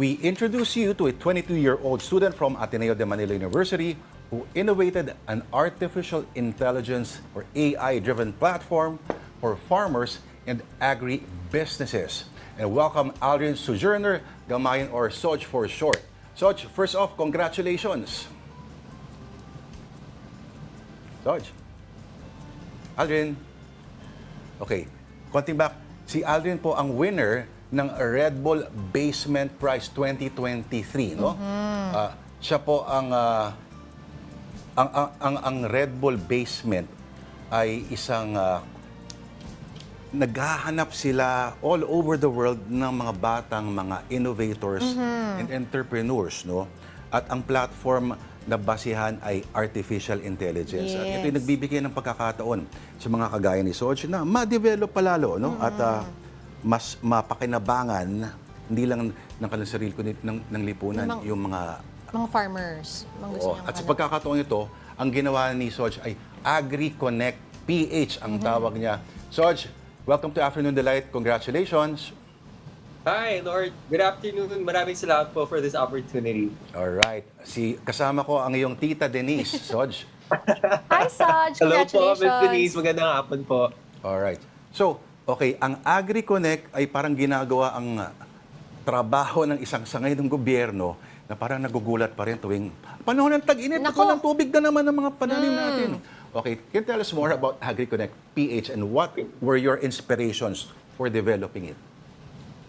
we introduce you to a 22-year-old student from Ateneo de Manila University who innovated an artificial intelligence or AI-driven platform for farmers and agri-businesses. And welcome Aldrin Sojourner, Gamayon or Soj for short. Soj, first off, congratulations. Soj. Aldrin. Okay, konting back. Si Aldrin po ang winner ng Red Bull Basement Prize 2023, no? Siya po ang Red Bull Basement ay isang naghahanap sila all over the world ng mga batang mga innovators and entrepreneurs, no? At ang platform na basihan ay artificial intelligence. At ito ay nagbibigay ng pagkakataon sa mga kagaya ni Soj na ma-develop palalo, no? At mas mapakinabangan, hindi lang ng kanilang sarili kundi ng lipunan, yung mga farmers. At sa pagkakataon ito, ang ginawa ni Soj ay Agri-Connect PH ang tawag niya. Soj, welcome to Afternoon Delight. Congratulations. Hi, Lord. Good afternoon. Maraming salamat po for this opportunity. Alright. Kasama ko ang iyong tita Denise, Soj. Hi, Soj. Hello po, Congratulations. Ms. Denise. Magandang hapon po. Alright. So, okay, ang Agri-Connect ay parang ginagawa ang trabaho ng isang sangay ng gobyerno na parang nagugulat pa rin tuwing panahon ng tag-init, ng tubig na naman ng mga pananim natin. Okay, can you tell us more about Agri-Connect PH and what were your inspirations for developing it?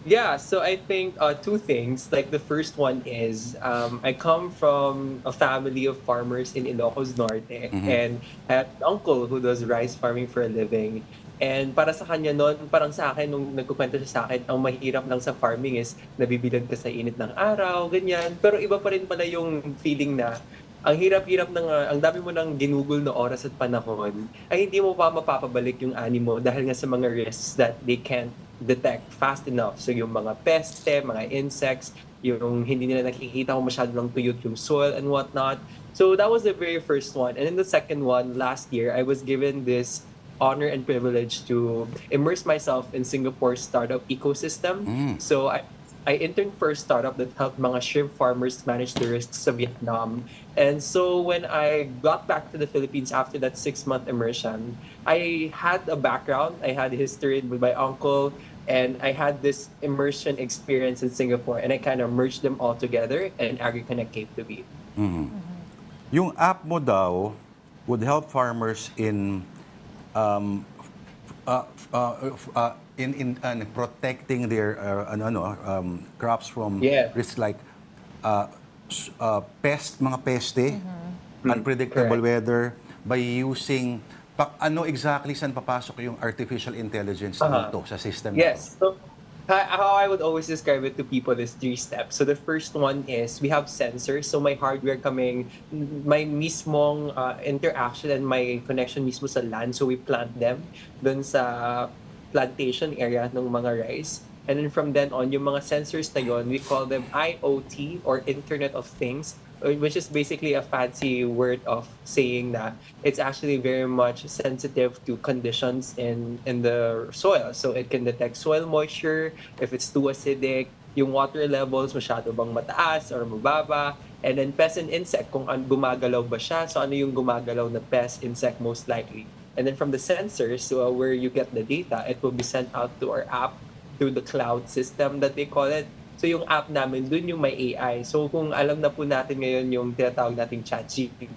Yeah, so I think two things. Like the first one is I come from a family of farmers in Ilocos Norte and I have an uncle who does rice farming for a living. And para sa kanya noon, parang sa akin, nung nagkukwento siya sa akin, ang mahirap lang sa farming is nabibilad ka sa init ng araw, ganyan. Pero iba pa rin pala yung feeling na ang hirap-hirap ng, ang dami mo ng ginugol na oras at panahon, ay hindi mo pa mapapabalik yung ani mo dahil nga sa mga risks that they can't detect fast enough. So yung mga peste, mga insects, yung hindi nila nakikita kung masyado lang tuyot yung soil and whatnot. So that was the very first one. And then the second one, last year, I was given this honor and privilege to immerse myself in Singapore's startup ecosystem. So I interned for a startup that helped mga shrimp farmers manage the risks of Vietnam. And so when I got back to the Philippines after that 6-month immersion, I had a background, I had a history with my uncle, and I had this immersion experience in Singapore, and I kind of merged them all together, and Agri-Connect came to be. Yung app mo daw would help farmers in protecting their crops from risks like mga peste, unpredictable weather, by using ano exactly saan papasok yung artificial intelligence dito sa system? Yes. So how I would always describe it to people is 3 steps. So the first one is we have sensors. So my hardware coming, my mismong interaction and my connection mismo sa land. So we plant them dun sa plantation area ng mga rice. And then from then on, yung mga sensors na yon, we call them IoT or Internet of Things, which is basically a fancy word of saying that it's actually very much sensitive to conditions in the soil. So it can detect soil moisture, if it's too acidic, yung water levels masyado bang mataas or mababa, and then pest and insect, kung gumagalaw ba siya, so ano yung gumagalaw na pest, insect most likely. And then from the sensors, where you get the data, it will be sent out to our app through the cloud system that they call it. So yung app namin, dun yung may AI. So kung alam na po natin ngayon yung tinatawag nating ChatGPT,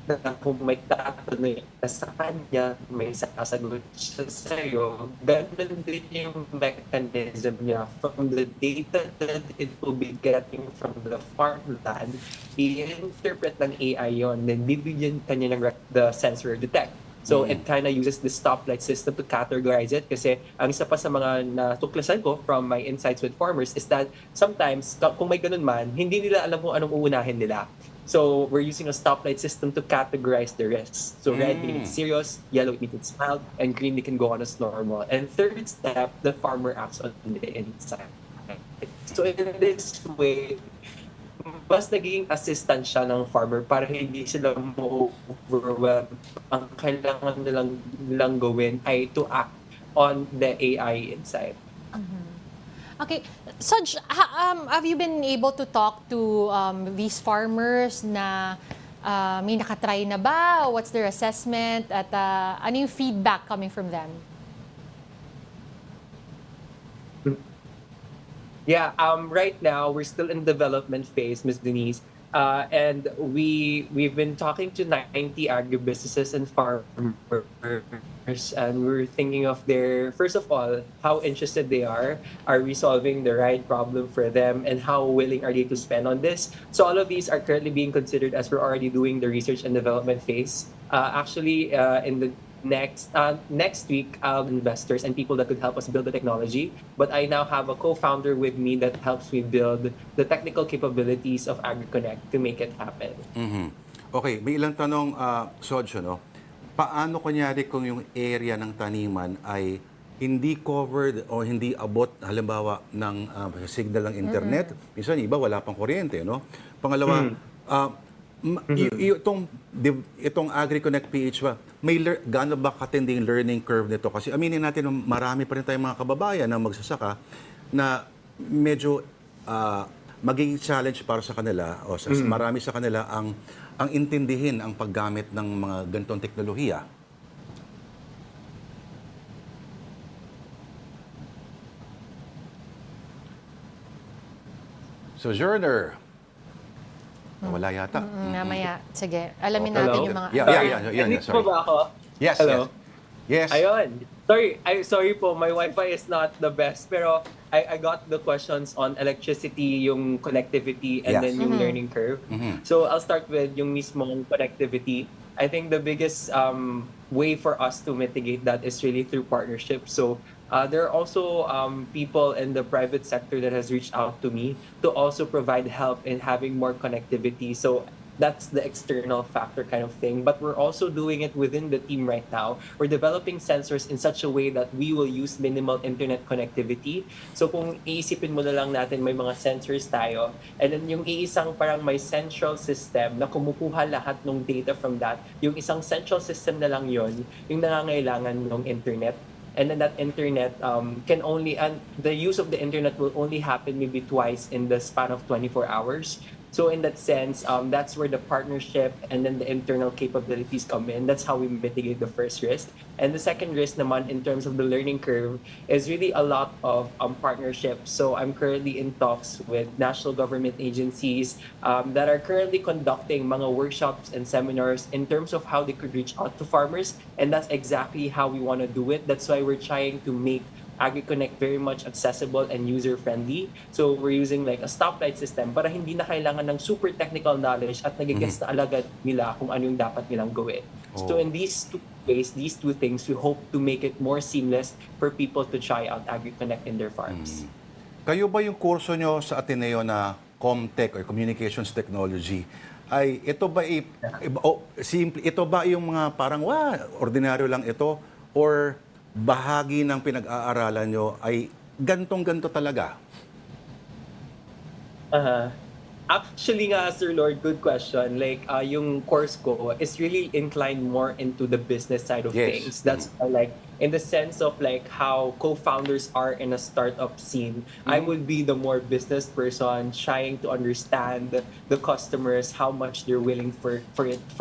na kung may tatanong ka sa kanya, may sasagot siya sa'yo, ganun din yung mechanism niya. From the data that it will be getting from the farmland, i-interpret ng AI yon, then bibigyan kanya ng the sensor detect. So it kind of uses the stoplight system to categorize it kasi ang isa pa sa mga natuklasan ko from my insights with farmers is that sometimes kung may ganun man, hindi nila alam kung anong uunahin nila. So we're using a stoplight system to categorize the risks. So red means it's serious, yellow means it's mild, and green they can go on as normal. And third step, the farmer acts on the inside. So in this way, mas naging assistant siya ng farmer para hindi sila mo-overwhelm. Ang kailangan nilang gawin ay to act on the AI inside. Okay. Saj, have you been able to talk to these farmers na may nakatry na ba? What's their assessment? At ano yung feedback coming from them? Yeah, right now we're still in development phase, Miss Denise. And we've been talking to 90 agribusinesses and farmers, and we're thinking of their, first of all, how interested they are we solving the right problem for them, and how willing are they to spend on this. So all of these are currently being considered as we're already doing the research and development phase. In the next week, I'll have investors and people that could help us build the technology. But I now have a co-founder with me that helps me build the technical capabilities of Agri-Connect to make it happen. Okay, may ilang tanong, Soj, no? Paano kunyari kung yung area ng taniman ay hindi covered o hindi abot, halimbawa, ng signal ng internet? Minsan, iba, wala pang kuryente, no? Pangalawa, itong Agri-Connect PH ba, gaano ba katinding learning curve nito? Kasi aminin natin, marami pa rin tayong mga kababayan na magsasaka na medyo magiging challenge para sa kanila o marami sa kanila ang intindihin ang paggamit ng mga ganitong teknolohiya. Sojourner. Wala yata. Mamaya. Sige. Alamin Hello? natin yung mga... Nandito po ba ako? Yes, Hello? yes. Ayun. Sorry po, my Wi-Fi is not the best, pero I got the questions on electricity, yung connectivity, and Yes. then yung learning curve. So I'll start with yung mismong connectivity. I think the biggest way for us to mitigate that is really through partnerships. So there are also people in the private sector that has reached out to me to also provide help in having more connectivity. So that's the external factor kind of thing. But we're also doing it within the team right now. We're developing sensors in such a way that we will use minimal internet connectivity. So kung iisipin mo na lang natin, may mga sensors tayo, and then yung iisang parang may central system na kumukuha lahat ng data from that, yung isang central system na lang yon yung nangangailangan ng internet. And then that internet and the use of the internet will only happen maybe twice in the span of 24 hours. So in that sense, that's where the partnership and then the internal capabilities come in. That's how we mitigate the first risk. And the second risk naman in terms of the learning curve is really a lot of partnerships. So I'm currently in talks with national government agencies that are currently conducting mga workshops and seminars in terms of how they could reach out to farmers. And that's exactly how we want to do it. That's why we're trying to make Agri-Connect very much accessible and user-friendly. So we're using like a stoplight system para hindi na kailangan ng super technical knowledge at nagigets na alagad nila kung ano yung dapat nilang gawin. So in these two ways, these two things, we hope to make it more seamless for people to try out Agri-Connect in their farms. Kayo ba yung kurso nyo sa Ateneo na Comtech or Communications Technology, ay ito ba simple, ito ba yung mga parang ordinaryo lang ito, or bahagi ng pinag-aaralan nyo ay gantong-ganto talaga? Actually nga, Sir Lord, good question. Like, yung course ko is really inclined more into the business side of things. That's like, in the sense of like how co-founders are in a startup scene, I would be the more business person trying to understand the customers, how much they're willing for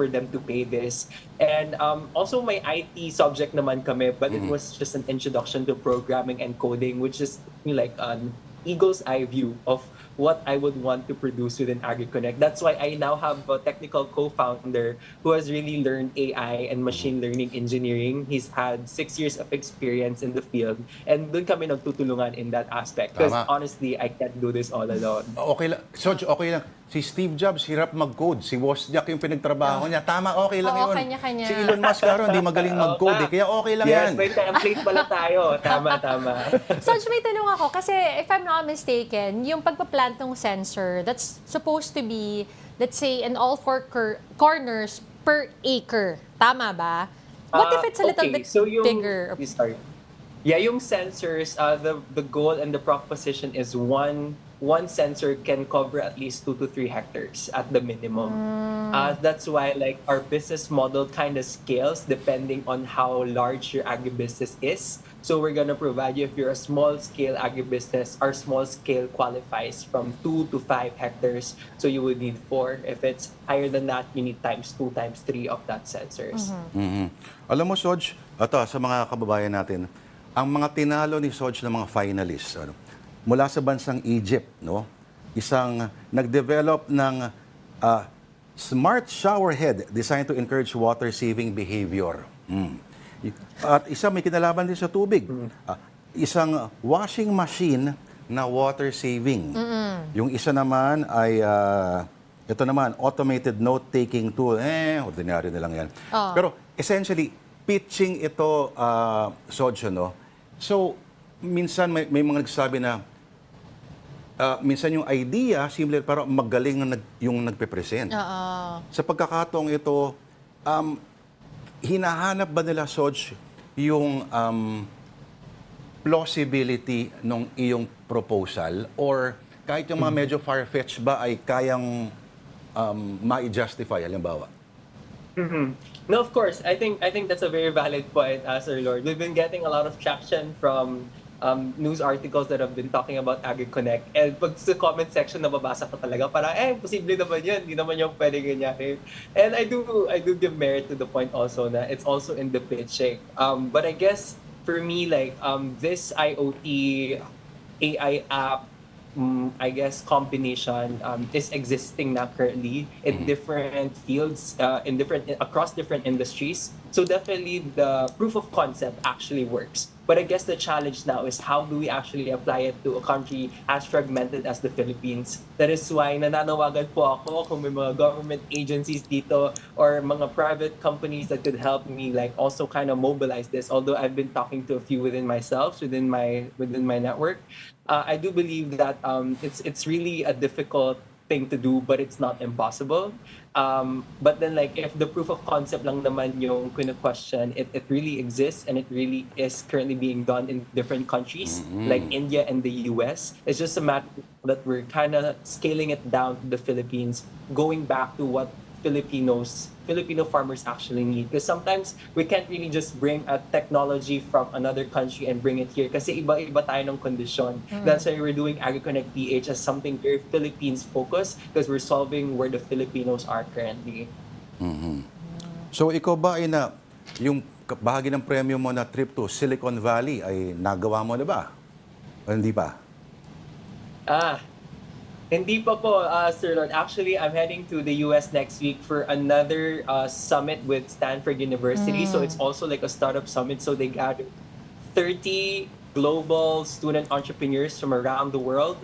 them to pay this. And also my IT subject naman kami, but it was just an introduction to programming and coding, which is like an eagle's eye view of what I would want to produce within Agri-Connect. That's why I now have a technical co-founder who has really learned AI and machine learning engineering. He's had 6 years of experience in the field, and dun kami nagtutulungan in that aspect. Because honestly, I can't do this all alone. Okay lang. Soj, okay lang. Si Steve Jobs, hirap mag-code. Si Wozniak yung pinagtrabaho niya. Tama, okay lang yun. Kanya-kanya. Si Elon Musk karon, hindi magaling mag-code. Kaya okay lang yan. Yes, may template pala tayo. Tama. Saj, may tanong ako. Kasi if I'm not mistaken, yung pagpa-plant ng sensor, that's supposed to be, let's say, in all four corners per acre. Tama ba? What if it's a little bit bigger? Sorry. Yeah, yung sensors, the goal and the proposition is one one sensor can cover at least 2 to 3 hectares at the minimum. That's why like our business model kind of scales depending on how large your agribusiness is. So we're gonna provide you, if you're a small scale agribusiness, our small scale qualifies from 2 to 5 hectares. So you would need 4. If it's higher than that, you need times 2, times 3 of that sensors. Mhm. Alam mo, Soj, ito sa mga kababayan natin, ang mga tinalo ni Soj ng mga finalists, mula sa bansang Egypt, no? Isang nag-develop ng smart shower head designed to encourage water-saving behavior. At isa may kinalaman din sa tubig. Isang washing machine na water-saving. Yung isa naman ay, ito naman, automated note-taking tool. Ordinary na lang yan. Pero essentially, pitching ito, Soj, no? So, minsan may mga nagsasabi na, minsan yung idea, simple, pero magaling yung nagpe-present. Sa pagkakataong ito, hinahanap ba nila, Soj, yung plausibility ng iyong proposal? Or kahit yung mga medyo far-fetched ba ay kayang ma-justify, halimbawa? No, of course. I think that's a very valid point, Sir Lord. We've been getting a lot of traction from news articles that have been talking about Agri-Connect. And pag sa comment section, nababasa ko talaga, parang, posible naman yan. Hindi naman yung pwede ganyan. And I do give merit to the point also na it's also in the pitching. But I guess, for me, like, this IoT AI app, I guess, combination is existing now currently in different fields, across different industries. So definitely the proof of concept actually works. But I guess the challenge now is how do we actually apply it to a country as fragmented as the Philippines? That is why nananawagan po ako kung may mga government agencies dito or mga private companies that could help me like also kind of mobilize this. Although I've been talking to a few within myself, within my network, I do believe that it's really a difficult thing to do, but it's not impossible. But then, like, if the proof of concept lang naman yung question, it really exists and it really is currently being done in different countries, like India and the US. It's just a matter that we're kind of scaling it down to the Philippines, going back to what Filipino farmers actually need. Because sometimes we can't really just bring a technology from another country and bring it here. Kasi iba-iba tayo ng kondisyon. That's why we're doing Agri-Connect PH as something very Philippines focused because we're solving where the Filipinos are currently. So ikaw ba ay yung bahagi ng premyo mo na trip to Silicon Valley ay nagawa mo na ba? O hindi pa? Hindi pa po, Sir Lord. Actually, I'm heading to the US next week for another summit with Stanford University. So it's also like a startup summit. So they gathered 30 global student entrepreneurs from around the world.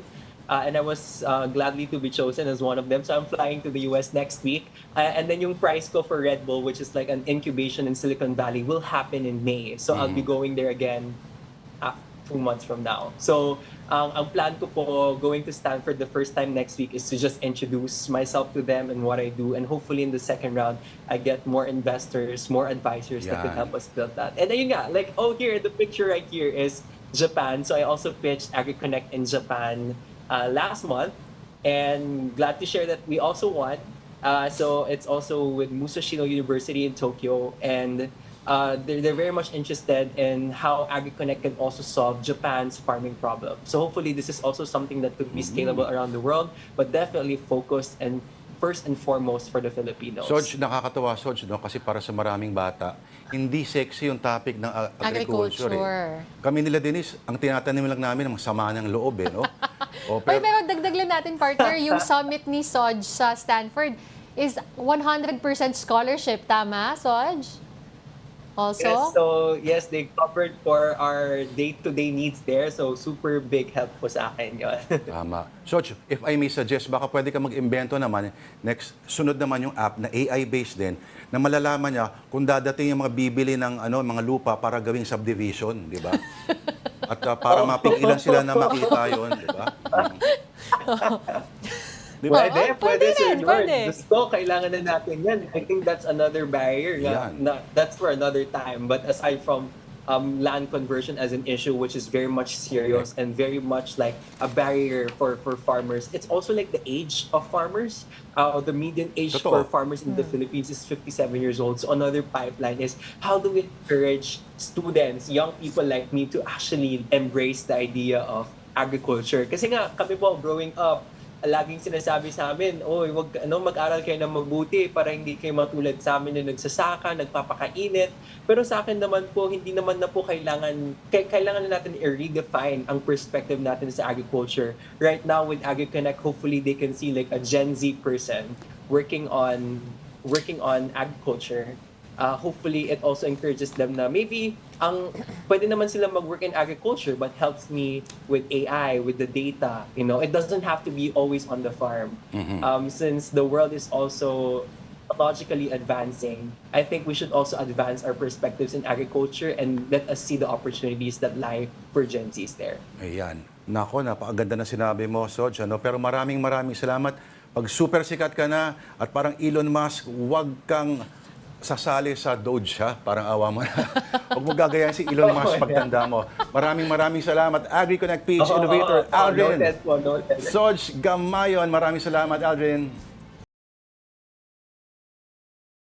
And I was gladly to be chosen as one of them. So I'm flying to the US next week. And then yung prize ko for Red Bull, which is like an incubation in Silicon Valley, will happen in May. So I'll be going there again 2 months from now. So ang plan ko po going to Stanford the first time next week is to just introduce myself to them and what I do. And hopefully in the second round, I get more investors, more advisors that could help us build that. And ayun nga, like, here, the picture right here is Japan. So I also pitched Agri-Connect in Japan last month. And glad to share that we also won. So it's also with Musashino University in Tokyo. And they're very much interested in how Agri-Connect can also solve Japan's farming problem. So hopefully this is also something that could be scalable around the world, but definitely focused and first and foremost for the Filipinos. Soj, nakakatawa, Soj, no? Kasi para sa maraming bata, hindi sexy yung topic ng agriculture. Kami nila, Denise, ang tinatanim lang namin ang sama ng loob, no? Pero dagdag lang natin, partner, yung summit ni Soj sa Stanford is 100% scholarship. Tama, Soj? Also? Yes, so yes, they covered for our day-to-day needs there. So super big help po sa akin yun. Tama. Soj, if I may suggest, baka pwede ka mag-imbento naman, sunod naman yung app na AI-based din, na malalaman niya kung dadating yung mga bibili ng mga lupa para gawing subdivision, di ba? At para mapigilan sila na makita yun, di ba? Diba? Pwede, Sir rin, George. pwede. Gusto, kailangan na natin yan. I think that's another barrier. That's for another time. But aside from land conversion as an issue, which is very much serious and very much like a barrier for farmers. It's also like the age of farmers. The median age for Totoo. farmers in the Philippines is 57 years old. So another pipeline is how do we encourage students, young people like me, to actually embrace the idea of agriculture? Kasi nga, kami po growing up, laging sinasabi sa amin, oy, mag-aral kayo ng mabuti para hindi kayo matulad sa amin na nagsasaka, nagpapakainit. Pero sa akin naman po, hindi naman na po kailangan na natin i-redefine ang perspective natin sa agriculture. Right now with Agri-Connect, hopefully they can see like a Gen Z person working on agriculture. Hopefully it also encourages them na maybe pwede naman sila mag-work in agriculture but helps me with AI, with the data. It doesn't have to be always on the farm. Since the world is also technologically advancing, I think we should also advance our perspectives in agriculture and let us see the opportunities that lie for Gen Zs there. Ayan. Nako, napakaganda na sinabi mo, Soj. Pero maraming salamat. Pag super sikat ka na at parang Elon Musk, huwag kang sasali sa Doge, ha? Parang awa mo na. Huwag mo gagayahin si Elon Musk pagtanda mo. Maraming salamat. Agri-Connect PH Innovator, Aldrin Noted po, noted. Soj Gamayon. Maraming salamat, Aldrin.